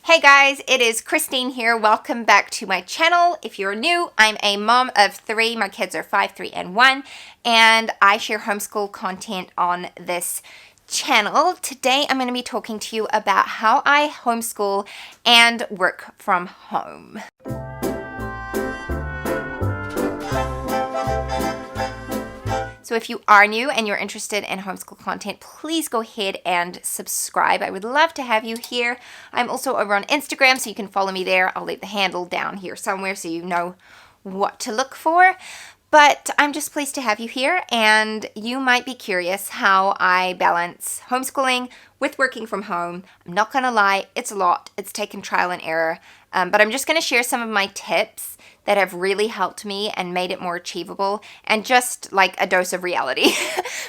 Hey guys, it is Christine here. Welcome back to my channel. If you're new, I'm a mom of 3. My kids are 5, 3, and 1, and I share homeschool content on this channel. Today I'm going to be talking to you about how I homeschool and work from home. So if you are new and you're interested in homeschool content, please go ahead and subscribe. I would love to have you here. I'm also over on Instagram, so you can follow me there. I'll leave the handle down here somewhere so you know what to look for. But I'm just pleased to have you here, and you might be curious how I balance homeschooling with working from home. I'm not going to lie, it's a lot. It's taken trial and error. But I'm just going to share some of my tips that have really helped me and made it more achievable, and just like a dose of reality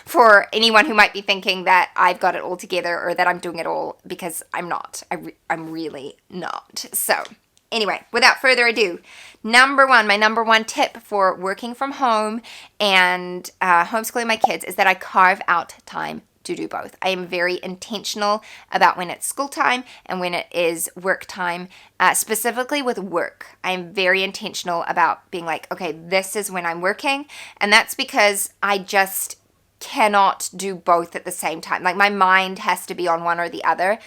for anyone who might be thinking that I've got it all together or that I'm doing it all, because I'm not. I'm really not. So anyway, without further ado, my number one tip for working from home and homeschooling my kids is that I carve out time to do both. I am very intentional about when it's school time and when it is work time, specifically with work. I'm very intentional about being like, okay, this is when I'm working, and that's because I just cannot do both at the same time. Like, my mind has to be on one or the other.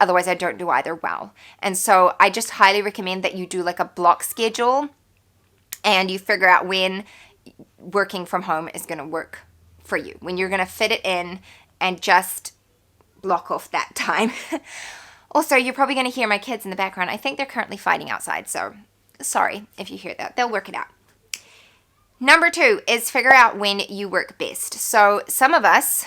Otherwise, I don't do either well. And so I just highly recommend that you do like a block schedule and you figure out when working from home is going to work for you, when you're going to fit it in, and just block off that time. Also, you're probably going to hear my kids in the background. I think they're currently fighting outside, so sorry if you hear that. They'll work it out. Number 2 is figure out when you work best. So some of us,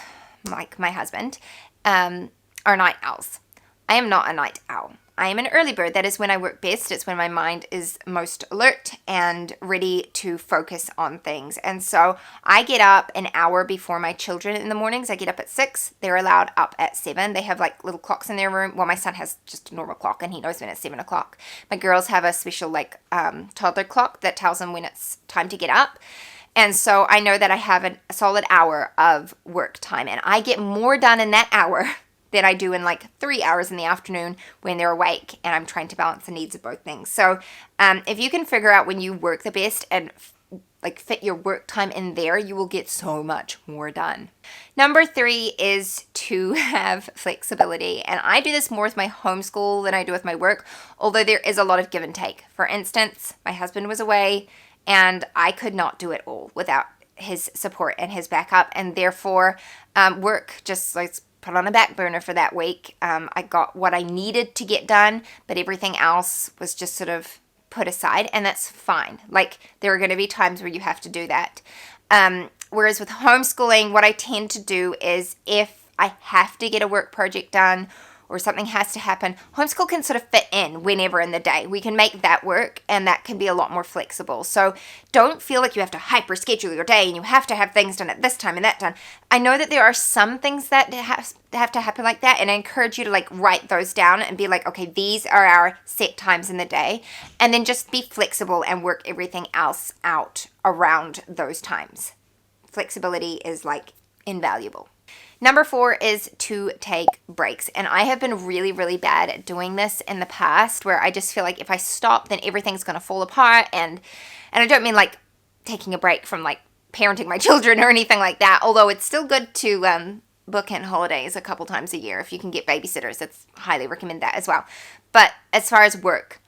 like my husband, are night owls. I am not a night owl. I am an early bird. That is when I work best. It's when my mind is most alert and ready to focus on things. And so I get up an hour before my children in the mornings. I get up at 6. They're allowed up at 7. They have like little clocks in their room. Well, my son has just a normal clock and he knows when it's 7 o'clock. My girls have a special like toddler clock that tells them when it's time to get up. And so I know that I have a solid hour of work time, and I get more done in that hour than I do in like 3 hours in the afternoon when they're awake and I'm trying to balance the needs of both things. So if you can figure out when you work the best and like fit your work time in there, you will get so much more done. Number 3 is to have flexibility. And I do this more with my homeschool than I do with my work, although there is a lot of give and take. For instance, my husband was away and I could not do it all without his support and his backup, and therefore work just like put on a back burner for that week. I got what I needed to get done, but everything else was just sort of put aside, and that's fine. Like, there are going to be times where you have to do that. Whereas with homeschooling, what I tend to do is if I have to get a work project done or something has to happen, homeschool can sort of fit in whenever in the day. We can make that work, and that can be a lot more flexible. So don't feel like you have to hyper schedule your day and you have to have things done at this time and that time. I know that there are some things that have to happen like that, and I encourage you to like write those down and be like, okay, these are our set times in the day, and then just be flexible and work everything else out around those times. Flexibility is like invaluable. Number 4 is to take breaks. And I have been really, really bad at doing this in the past, where I just feel like if I stop, then everything's going to fall apart. And I don't mean like taking a break from like parenting my children or anything like that, although it's still good to book in holidays a couple times a year. If you can get babysitters, that's highly recommend that as well. But as far as work,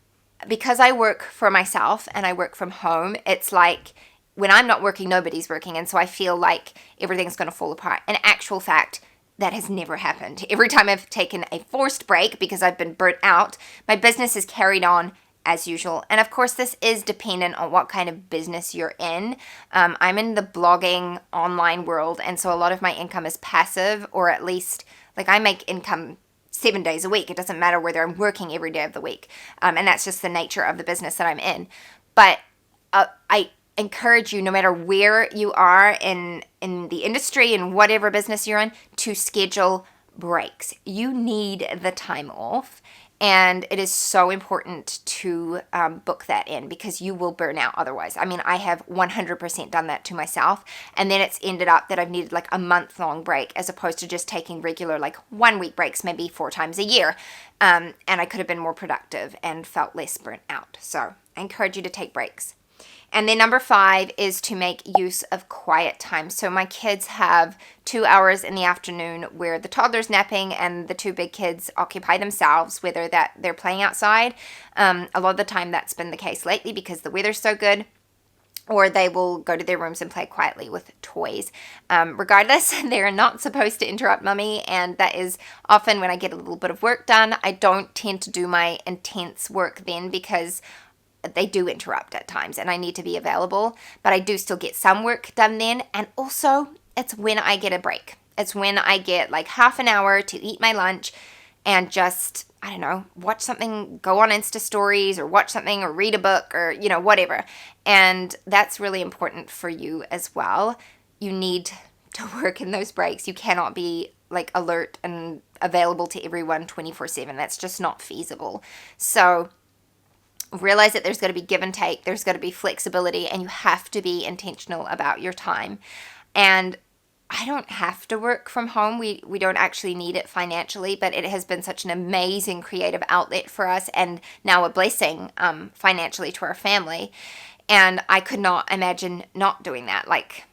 because I work for myself and I work from home, it's like when I'm not working, nobody's working, and so I feel like everything's going to fall apart. In actual fact, that has never happened. Every time I've taken a forced break because I've been burnt out, my business is carried on as usual. And of course, this is dependent on what kind of business you're in. I'm in the blogging online world, and so a lot of my income is passive, or at least like I make income 7 days a week. It doesn't matter whether I'm working every day of the week. And that's just the nature of the business that I'm in. But I encourage you, no matter where you are in the industry and whatever business you're in, to schedule breaks. You need the time off, And it is so important to book that in, because you will burn out otherwise. I mean, I have 100% done that to myself. And then it's ended up that I've needed like a month-long break, as opposed to just taking regular like 1-week breaks, maybe 4 times a year. And I could have been more productive and felt less burnt out. So I encourage you to take breaks. And then number 5 is to make use of quiet time. So my kids have 2 hours in the afternoon where the toddler's napping and the 2 big kids occupy themselves, whether that they're playing outside. A lot of the time that's been the case lately because the weather's so good. Or they will go to their rooms and play quietly with toys. Regardless, they're not supposed to interrupt mummy, and that is often when I get a little bit of work done. I don't tend to do my intense work then, because they do interrupt at times and I need to be available, but I do still get some work done then. And also, it's when I get a break. It's when I get like half an hour to eat my lunch and just, I don't know, watch something, go on Insta stories, or watch something, or read a book, or, you know, whatever. And that's really important for you as well. You need to work in those breaks. You cannot be like alert and available to everyone 24/7. That's just not feasible. So realize that there's got to be give and take, there's got to be flexibility, and you have to be intentional about your time. And I don't have to work from home. We don't actually need it financially, but it has been such an amazing creative outlet for us, and now a blessing financially to our family. And I could not imagine not doing that. Like,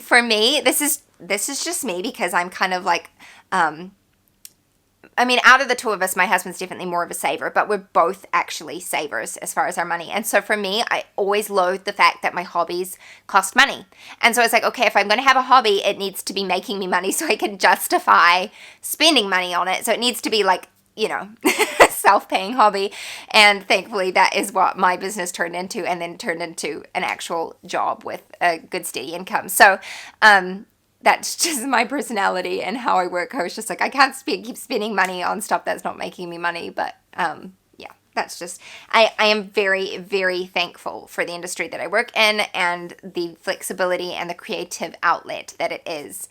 for me, this is just me, because I'm kind of like, I mean, out of the 2 of us, my husband's definitely more of a saver, but we're both actually savers as far as our money. And so for me, I always loathe the fact that my hobbies cost money. And so it's like, okay, if I'm going to have a hobby, it needs to be making me money so I can justify spending money on it. So it needs to be like, you know, self-paying hobby. And thankfully, that is what my business turned into, and then turned into an actual job with a good steady income. So, that's just my personality and how I work. I was just like, I can't keep spending money on stuff that's not making me money. But yeah, that's just, I am very, very thankful for the industry that I work in, and the flexibility and the creative outlet that it is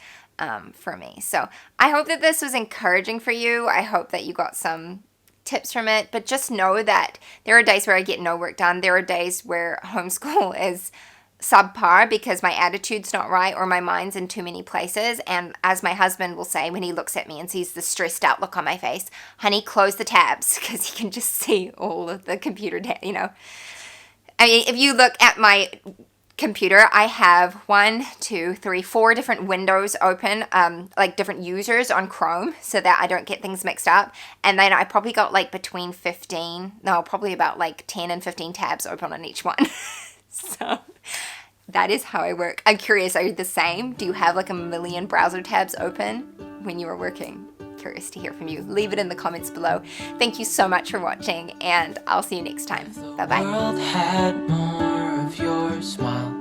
for me. So I hope that this was encouraging for you. I hope that you got some tips from it, but just know that there are days where I get no work done. There are days where homeschool is subpar because my attitude's not right, or my mind's in too many places. And as my husband will say when he looks at me and sees the stressed out look on my face, honey, close the tabs, because he can just see all of the computer, you know. I mean, if you look at my computer, I have 4 different windows open, like different users on Chrome, so that I don't get things mixed up. And then I probably got like probably about like 10 and 15 tabs open on each one. So that is how I work. I'm curious, are you the same? Do you have like a million browser tabs open when you are working? Curious to hear from you. Leave it in the comments below. Thank you so much for watching, and I'll see you next time. Bye-bye. The world had more of your smile.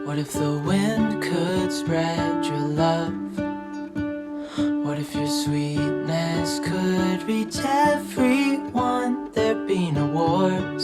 What if the wind could spread your love? What if your sweetness could reach everyone? There'd be no war.